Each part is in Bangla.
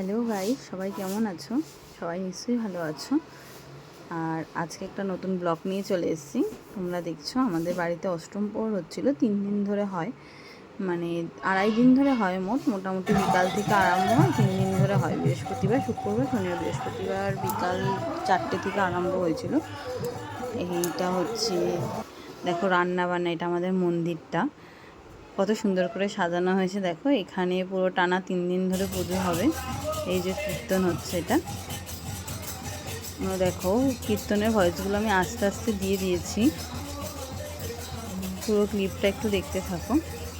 হ্যালো গাইস, সবাই কেমন আছো? সবাই নিশ্চয়ই ভালো আছো। আর আজকে একটা নতুন ব্লগ নিয়ে চলে এসেছি। তোমরা দেখছো আমাদের বাড়িতে অষ্টম প্রহর হচ্ছিল, 3 দিন ধরে হয়, মানে 2.5 দিন ধরে হয়। মোটামুটি বিকাল থেকে আরম্ভ হয়, 3 দিন ধরে হয়। বৃহস্পতিবার, শুক্রবার, শনিবার। বৃহস্পতিবার বিকাল 4টে থেকে আরম্ভ হয়েছিল। এইটা হচ্ছে, দেখো রান্না বান্না, এটা আমাদের মন্দিরটা কত সুন্দর করে সাজানো হয়েছে। দেখো এখানে পুরো টানা 3 দিন ধরে পুজো হবে। এই যে কীর্তন হচ্ছে, এটা দেখো কীর্তনের ভয়েসগুলো আমি আস্তে আস্তে দিয়ে দিয়েছি। পুরো ক্লিপটা একটু দেখতে থাকো,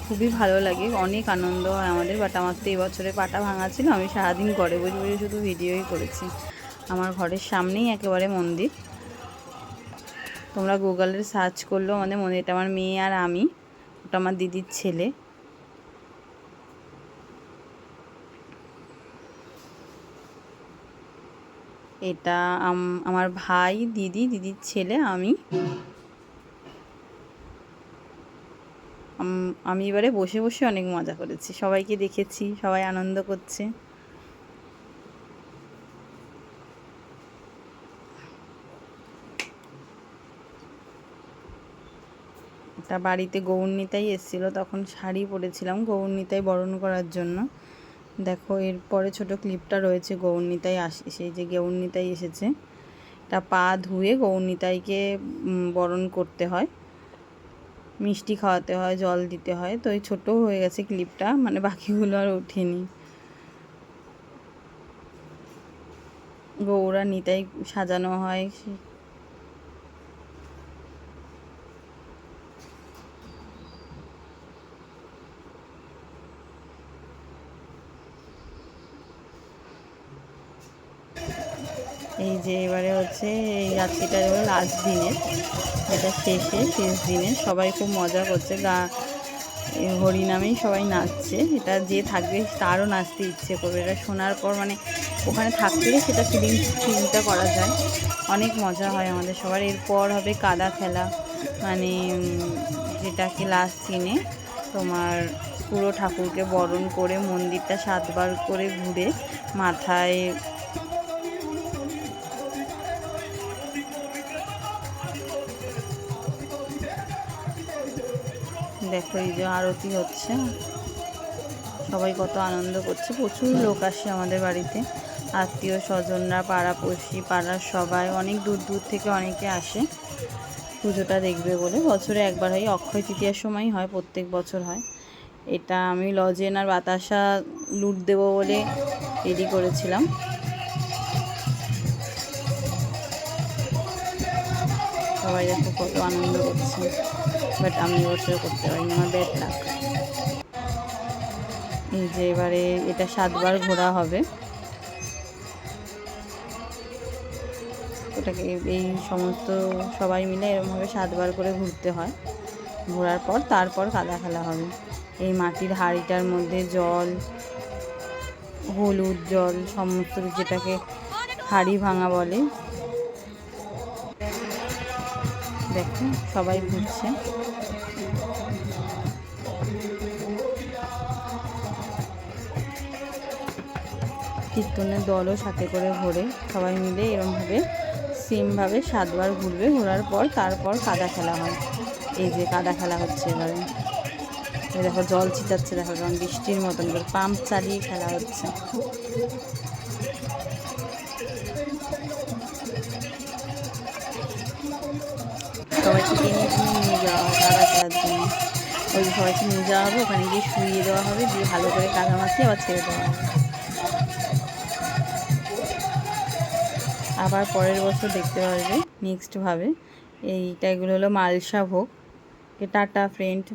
খুবই ভালো লাগে, অনেক আনন্দ হয় আমাদের। বাট আমার তো এবছরে পাটা ভাঙা ছিল, আমি সারাদিন ঘরে বসে বসে শুধু ভিডিওই করেছি। আমার ঘরের সামনেই একেবারে মন্দির। তোমরা গুগলে সার্চ করলেও আমাদের মন্দিরটা, আমার মেয়ে আর আমি, ওটা আমার দিদির ছেলে। এটা আমার ভাই, দিদির ছেলে, আমি এবারে বসে বসে অনেক মজা করেছি, সবাইকে দেখেছি, সবাই আনন্দ করছে। এটা বাড়িতে গৌরনিতাই এসেছিলো, তখন শাড়ি পরেছিলাম গৌরনিতাই বরণ করার জন্য। দেখো এরপরে ছোট ক্লিপটা রয়েছে, গৌরনিতাই সেই যে গৌরনিতাই এসেছে। এটা পা ধুয়ে গৌরনিতাইকে বরণ করতে হয়, মিষ্টি খাওয়াতে হয়, জল দিতে হয়। তো এই ছোটো হয়ে গেছে ক্লিপটা, মানে বাকিগুলো আর ওঠেনি। গৌরা নিতাই সাজানো হয়। এই যে এবারে হচ্ছে এই রাত্রিটা হলো লাস্ট দিনের, এটা শেষ দিনের। সবাই খুব মজা করছে, হরিনামেই সবাই নাচছে। এটা যে থাকবে তারও নাচতে ইচ্ছে করবে, এটা শোনার পর, মানে ওখানে থাকলে সেটা ফিলটা করা যায়। অনেক মজা হয় আমাদের সবার। এরপর হবে কাদা খেলা, মানে যেটাকে লাস্ট দিনে তোমার পুরো ঠাকুরকে বরণ করে মন্দিরটা 7বার করে ঘুরে মাথায় দেখো এই যে আরতি হচ্ছে, সবাই কত আনন্দ করছে। প্রচুর লোক আসে আমাদের বাড়িতে, আত্মীয় স্বজনরা, পাড়াপড়শি, পাড়ার সবাই, অনেক দূর দূর থেকে অনেকে আসে পুজোটা দেখবে বলে। বছরে একবার হয়, অক্ষয় তৃতীয়ার সময় হয়, প্রত্যেক বছর হয়। এটা আমি লজেন আর বাতাসা লুট দেবো বলে রেডি করেছিলাম। সবাই দেখো কত আনন্দ করছে, বাট আমি এবছর করতে পারিনি, আমার ব্যাড লাক। এই যে এবারে এটা 7বার ঘোরা হবে, ওটাকে এই সমস্ত সবাই মিলে এরকমভাবে 7বার করে ঘুরতে হয়। ঘোরার পর তারপর কাদা খেলা হবে। এই মাটির হাঁড়িটার মধ্যে জল, হলুদ জল, সমস্ত, যেটাকে হাঁড়ি ভাঙা বলে। দেখো সবাই ঘুরছে। কীর্তনের দলও সাথে করে ঘোরে, সবাই মিলে এরমভাবে সেমভাবে 7বার ঘুরবে। ঘোরার পর তারপর কাদা খেলা হয়। এই যে কাদা খেলা হচ্ছে এবারে, দেখো জল ছিটাচ্ছে, দেখো কারণ বৃষ্টির মতন করে পাম্প চালিয়ে খেলা হচ্ছে। সবাইকে টেনে টেনে নিয়ে যাওয়া হয় কাদা খেলার জন্য। ওই সবাইকে নিয়ে যাওয়া হবে, ওখানে গিয়ে শুইয়ে দেওয়া হবে, দিয়ে ভালো করে কাদা মাখিয়ে আবার ছেড়ে দেওয়া হবে। আবার পরের বছর দেখতে পারবে নেক্সটভাবে। এগুলো হলো মালসা ভোগ। Tata friend.